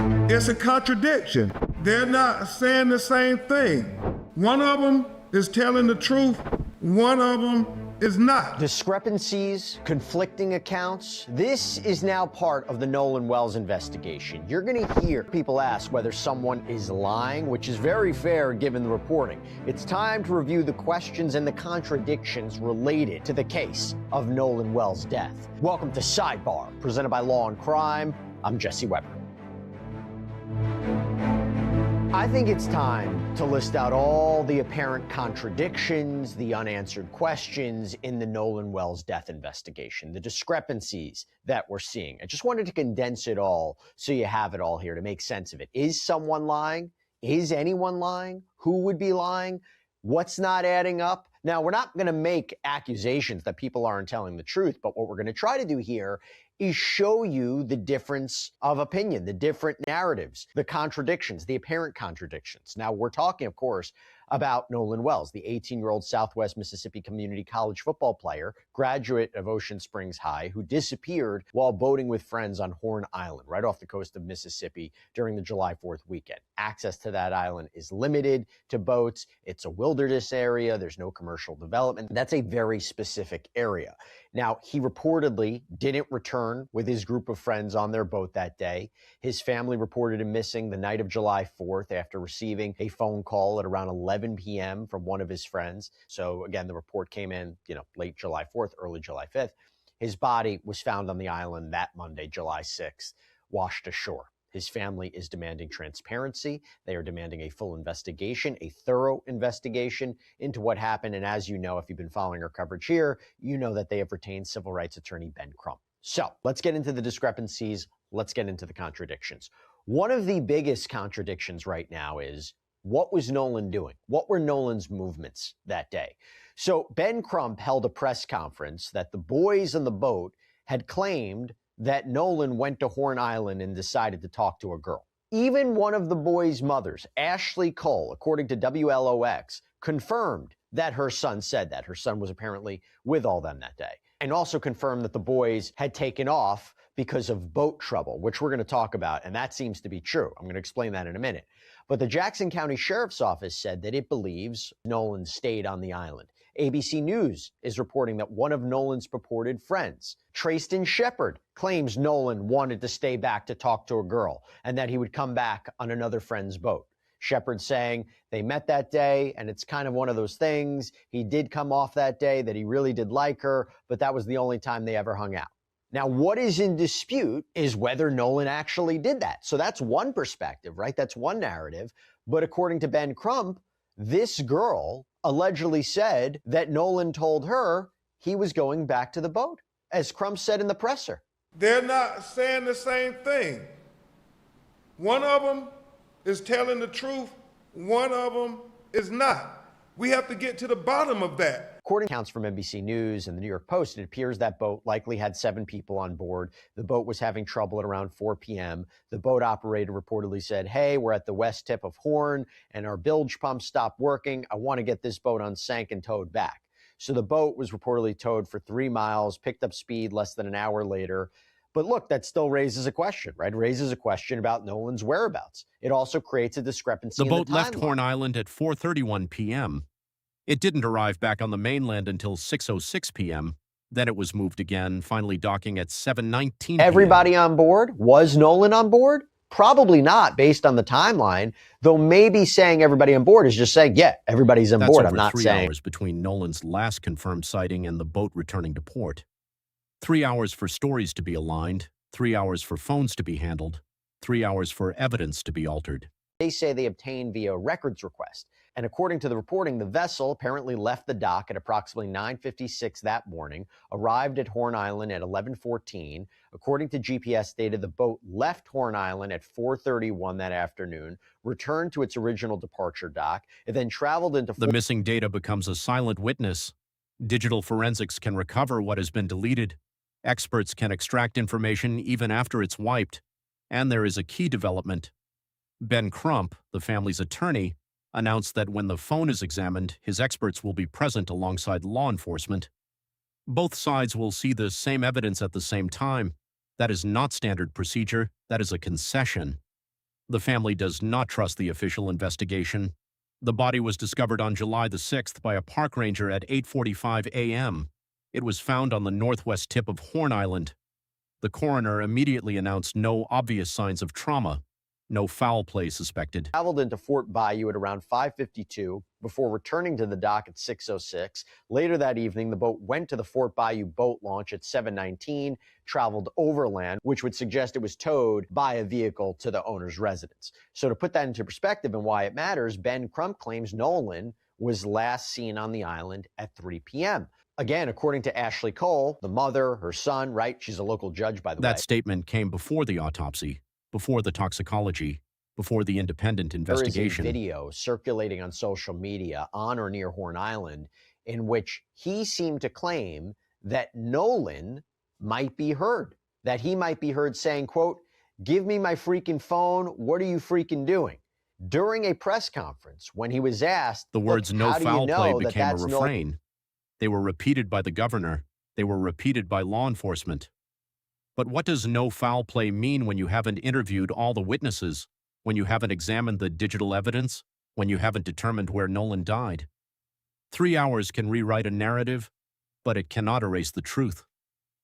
It's a contradiction. They're not saying the same thing. One of them is telling the truth, one of them is not. Discrepancies, conflicting accounts. This is now part of the Nolan Wells investigation. You're going to hear people ask whether someone is lying, which is very fair given the reporting. It's time to review the questions and the contradictions related to the case of Nolan Wells' death. Welcome to Sidebar, presented by Law and Crime. I'm Jesse Weber. I think it's time to list out all the apparent contradictions, the unanswered questions in the Nolan Wells death investigation, the discrepancies that we're seeing. I just wanted to condense it all so you have it all here to make sense of it. Is someone lying? Is anyone lying? Who would be lying? What's not adding up? Now, we're not going to make accusations that people aren't telling the truth, but what we're going to try to do here is show you the difference of opinion, the different narratives, the contradictions, the apparent contradictions. Now, we're talking, of course, about Nolan Wells, the 18-year-old Southwest Mississippi Community College football player, graduate of Ocean Springs High, who disappeared while boating with friends on Horn Island, right off the coast of Mississippi during the July 4th weekend. Access to that island is limited to boats. It's a wilderness area. There's no commercial development. That's a very specific area. Now, he reportedly didn't return with his group of friends on their boat that day. His family reported him missing the night of July 4th after receiving a phone call at around 11 p.m. from one of his friends. So again, the report came in, late July 4th, early July 5th. His body was found on the island that Monday, July 6th, washed ashore. His family is demanding transparency. They are demanding a full investigation, a thorough investigation into what happened. And as you know, if you've been following our coverage here, you know that they have retained civil rights attorney Ben Crump. So let's get into the discrepancies. Let's get into the contradictions. One of the biggest contradictions right now is, what was Nolan doing? What were Nolan's movements that day? So Ben Crump held a press conference that the boys on the boat had claimed that Nolan went to Horn Island and decided to talk to a girl. Even one of the boys' mothers, Ashley Cole, according to WLOX, confirmed that her son said that. Her son was apparently with all them that day. And also confirmed that the boys had taken off because of boat trouble, which we're going to talk about, and that seems to be true. I'm going to explain that in a minute. But the Jackson County Sheriff's Office said that it believes Nolan stayed on the island. ABC News is reporting that one of Nolan's purported friends, Trayston Shepard, claims Nolan wanted to stay back to talk to a girl and that he would come back on another friend's boat. Shepard saying they met that day, and it's kind of one of those things. He did come off that day, that he really did like her, but that was the only time they ever hung out. Now, what is in dispute is whether Nolan actually did that. So that's one perspective, right? That's one narrative. But according to Ben Crump, this girl allegedly said that Nolan told her he was going back to the boat, as Crump said in the presser. They're not saying the same thing. One of them is telling the truth, one of them is not. We have to get to the bottom of that. According to accounts from NBC News and the New York Post, it appears that boat likely had 7 people on board. The boat was having trouble at around 4 p.m. The boat operator reportedly said, "Hey, we're at the west tip of Horn and our bilge pump stopped working. I want to get this boat unsank and towed back." So the boat was reportedly towed for 3 miles, picked up speed less than an hour later. But look, that still raises a question, right? It raises a question about Nolan's whereabouts. It also creates a discrepancy in the timeline. The boat left Horn Island at 4:31 p.m. It didn't arrive back on the mainland until 6:06 p.m. Then it was moved again, finally docking at 7:19 p.m. Everybody on board? Was Nolan on board? Probably not, based on the timeline, though maybe saying everybody on board is just saying, yeah, everybody's on board. I'm not saying. That's over 3 hours between Nolan's last confirmed sighting and the boat returning to port. 3 hours for stories to be aligned, 3 hours for phones to be handled, 3 hours for evidence to be altered. They say they obtained via records request. And according to the reporting, the vessel apparently left the dock at approximately 9:56 that morning, arrived at Horn Island at 11:14. According to GPS data, the boat left Horn Island at 4:31 that afternoon, returned to its original departure dock, and then traveled into... The missing data becomes a silent witness. Digital forensics can recover what has been deleted. Experts can extract information even after it's wiped. And there is a key development. Ben Crump, the family's attorney, announced that when the phone is examined, his experts will be present alongside law enforcement. Both sides will see the same evidence at the same time. That is not standard procedure. That is a concession. The family does not trust the official investigation. The body was discovered on July the 6th by a park ranger at 8:45 a.m. It was found on the northwest tip of Horn Island. The coroner immediately announced no obvious signs of trauma, no foul play suspected. Traveled into Fort Bayou at around 5:52 before returning to the dock at 6:06. Later that evening, the boat went to the Fort Bayou boat launch at 7:19, traveled overland, which would suggest it was towed by a vehicle to the owner's residence. So to put that into perspective and why it matters, Ben Crump claims Nolan was last seen on the island at 3 p.m. Again, according to Ashley Cole, the mother, her son, right? She's a local judge, by the way. That statement came before the autopsy, before the toxicology, before the independent investigation. There is a video circulating on social media on or near Horn Island in which he seemed to claim that Nolan might be heard, that he might be heard saying, quote, "Give me my freaking phone. What are you freaking doing?" During a press conference, when he was asked, the words "no foul play" became a refrain. No. They were repeated by the governor. They were repeated by law enforcement. But what does no foul play mean when you haven't interviewed all the witnesses, when you haven't examined the digital evidence, when you haven't determined where Nolan died? 3 hours can rewrite a narrative, but it cannot erase the truth.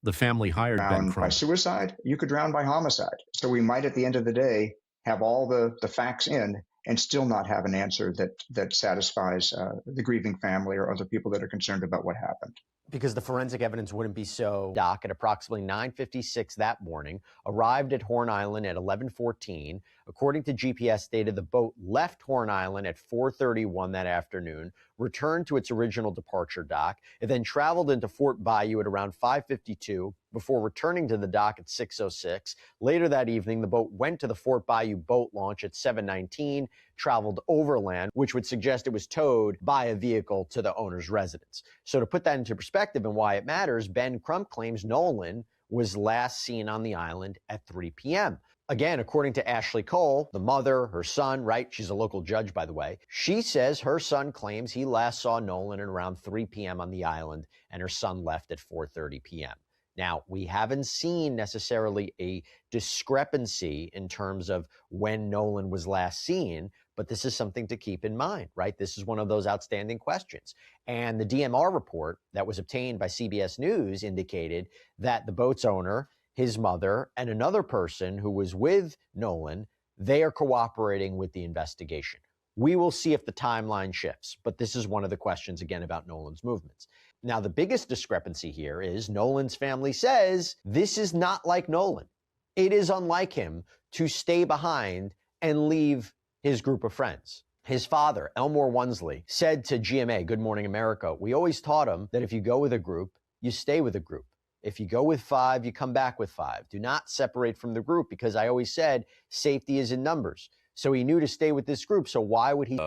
The family hired Ben Crump. By suicide, you could drown by homicide. So we might, at the end of the day, have all the facts in and still not have an answer that satisfies the grieving family or other people that are concerned about what happened. Because the forensic evidence wouldn't be so. Dock at approximately 9:56 that morning, arrived at Horn Island at 11:14. According to GPS data, the boat left Horn Island at 4:31 that afternoon, returned to its original departure dock. It then traveled into Fort Bayou at around 5:52 before returning to the dock at 6:06. Later that evening, the boat went to the Fort Bayou boat launch at 7:19, traveled overland, which would suggest it was towed by a vehicle to the owner's residence. So to put that into perspective and why it matters, Ben Crump claims Nolan was last seen on the island at 3 p.m. Again, according to Ashley Cole, the mother, her son, right? She's a local judge, by the way. She says her son claims he last saw Nolan at around 3 p.m. on the island, and her son left at 4:30 p.m. Now, we haven't seen necessarily a discrepancy in terms of when Nolan was last seen, but this is something to keep in mind, right? This is one of those outstanding questions. And the DMR report that was obtained by CBS News indicated that the boat's owner, his mother, and another person who was with Nolan, they are cooperating with the investigation. We will see if the timeline shifts, but this is one of the questions, again, about Nolan's movements. Now, the biggest discrepancy here is Nolan's family says this is not like Nolan. It is unlike him to stay behind and leave his group of friends. His father, Elmore Wonsley, said to GMA, Good Morning America, "We always taught him that if you go with a group, you stay with a group. If you go with 5, you come back with 5. Do not separate from the group, because I always said safety is in numbers." So he knew to stay with this group. So why would he?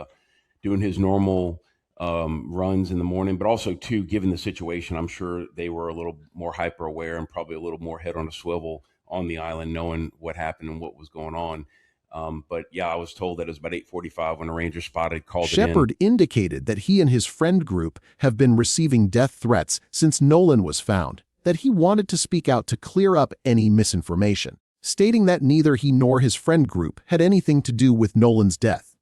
Doing his normal runs in the morning, but also too, given the situation, I'm sure they were a little more hyper aware and probably a little more head on a swivel on the island, knowing what happened and what was going on. But yeah, I was told that it was about 8:45 when a ranger called it in. Shepard indicated that he and his friend group have been receiving death threats since Nolan was found, that he wanted to speak out to clear up any misinformation, stating that neither he nor his friend group had anything to do with Nolan's death.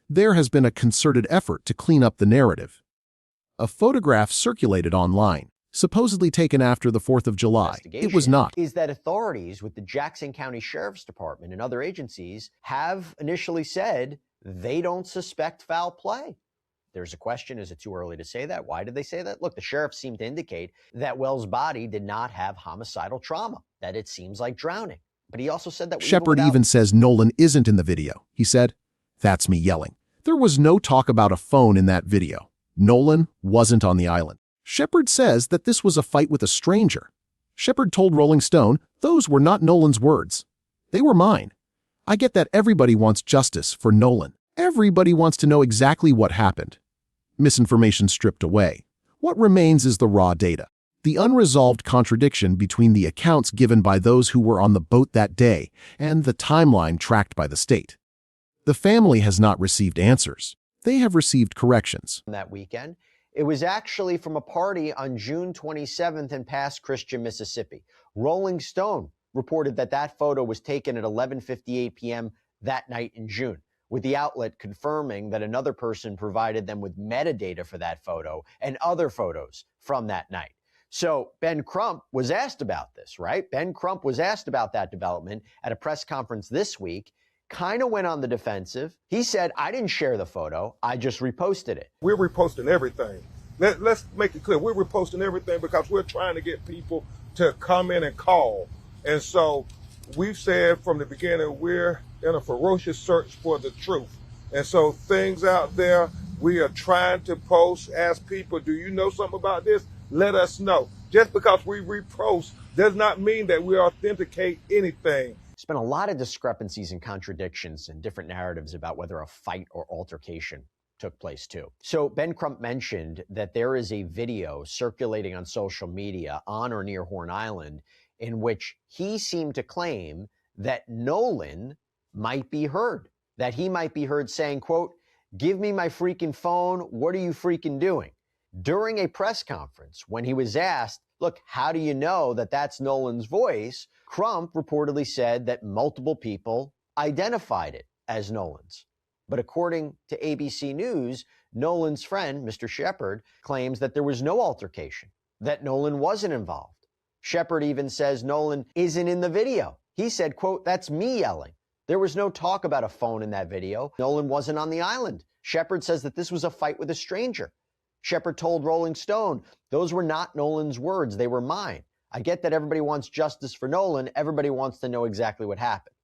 There has been a concerted effort to clean up the narrative. A photograph circulated online, supposedly taken after the 4th of July. It was not. Is that authorities with the Jackson County Sheriff's Department and other agencies have initially said they don't suspect foul play. There's a question, is it too early to say that? Why did they say that? Look, the sheriff seemed to indicate that Wells' body did not have homicidal trauma, that it seems like drowning. But he also said that Shepard even says Nolan isn't in the video. He said, "That's me yelling." There was no talk about a phone in that video. Nolan wasn't on the island. Shepard says that this was a fight with a stranger. Shepard told Rolling Stone, "Those were not Nolan's words. They were mine. I get that everybody wants justice for Nolan. Everybody wants to know exactly what happened. Misinformation stripped away. What remains is the raw data. The unresolved contradiction between the accounts given by those who were on the boat that day and the timeline tracked by the state. The family has not received answers. They have received corrections." That weekend, it was actually from a party on June 27th in Pass Christian, Mississippi. Rolling Stone reported that that photo was taken at 11:58 p.m. that night in June, with the outlet confirming that another person provided them with metadata for that photo and other photos from that night. So Ben Crump was asked about this, right? Ben Crump was asked about that development at a press conference this week, kind of went on the defensive. He said, I didn't share the photo, I just reposted it. We're reposting everything. Let's make it clear. We're reposting everything because we're trying to get people to come in and call. And so we've said from the beginning, we're in a ferocious search for the truth. And so things out there, we are trying to post, ask people, do you know something about this? Let us know. Just because we repost does not mean that we authenticate anything. There's been a lot of discrepancies and contradictions and different narratives about whether a fight or altercation took place too. So Ben Crump mentioned that there is a video circulating on social media on or near Horn Island in which he seemed to claim that Nolan might be heard, that he might be heard saying, quote, "Give me my freaking phone. What are you freaking doing?" During a press conference, when he was asked, look, how do you know that that's Nolan's voice? Crump reportedly said that multiple people identified it as Nolan's. But according to ABC News, Nolan's friend, Mr. Shepard, claims that there was no altercation, that Nolan wasn't involved. Shepard even says Nolan isn't in the video. He said, quote, "That's me yelling. There was no talk about a phone in that video. Nolan wasn't on the island." Shepard says that this was a fight with a stranger. Shepard told Rolling Stone, "Those were not Nolan's words, they were mine. I get that everybody wants justice for Nolan. Everybody wants to know exactly what happened."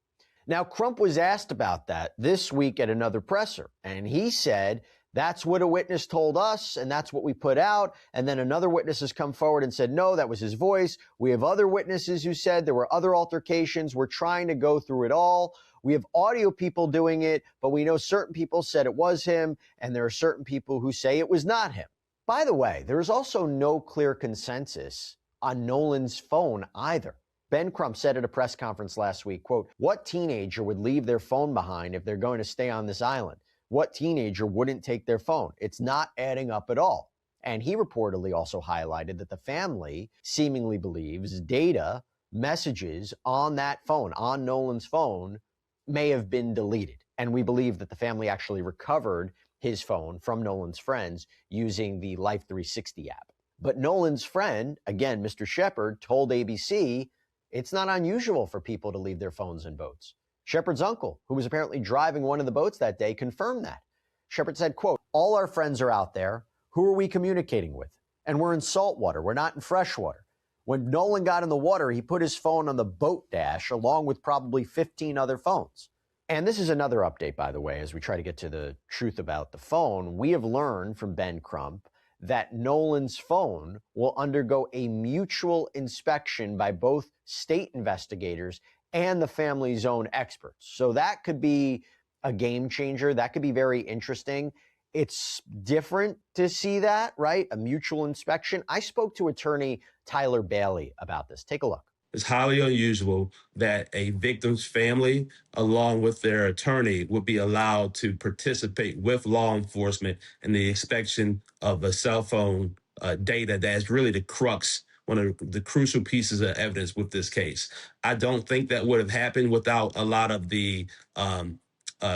Now, Crump was asked about that this week at another presser, and he said, that's what a witness told us, and that's what we put out. And then another witness has come forward and said, no, that was his voice. We have other witnesses who said there were other altercations. We're trying to go through it all. We have audio people doing it, but we know certain people said it was him, and there are certain people who say it was not him. By the way, there is also no clear consensus on Nolan's phone either. Ben Crump said at a press conference last week, quote, "What teenager would leave their phone behind if they're going to stay on this island? What teenager wouldn't take their phone? It's not adding up at all." And he reportedly also highlighted that the family seemingly believes data, messages on that phone, on Nolan's phone, may have been deleted. And we believe that the family actually recovered his phone from Nolan's friends using the Life 360 app. But Nolan's friend, again, Mr. Shepard, told ABC it's not unusual for people to leave their phones in boats. Shepard's uncle, who was apparently driving one of the boats that day, confirmed that. Shepard said, quote, "All our friends are out there. Who are we communicating with? And we're in salt water. We're not in fresh water." When Nolan got in the water, he put his phone on the boat dash along with probably 15 other phones. And this is another update, by the way, as we try to get to the truth about the phone. We have learned from Ben Crump that Nolan's phone will undergo a mutual inspection by both state investigators and the family's own experts. So that could be a game changer. That could be very interesting. It's different to see that, right? A mutual inspection. I spoke to attorney Tyler Bailey about this. Take a look. It's highly unusual that a victim's family, along with their attorney, would be allowed to participate with law enforcement in the inspection of a cell phone data that's really the crux, one of the crucial pieces of evidence with this case. I don't think that would have happened without a lot of the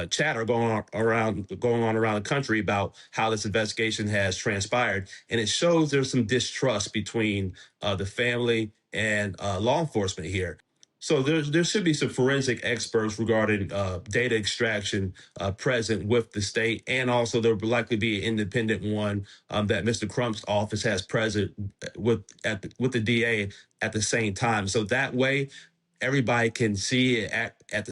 chatter going on around the country about how this investigation has transpired, and it shows there's some distrust between the family and law enforcement here. So there should be some forensic experts regarding data extraction present with the state, and also there will likely be an independent one that Mr. Crump's office has present with the DA at the same time. So that way, everybody can see it at the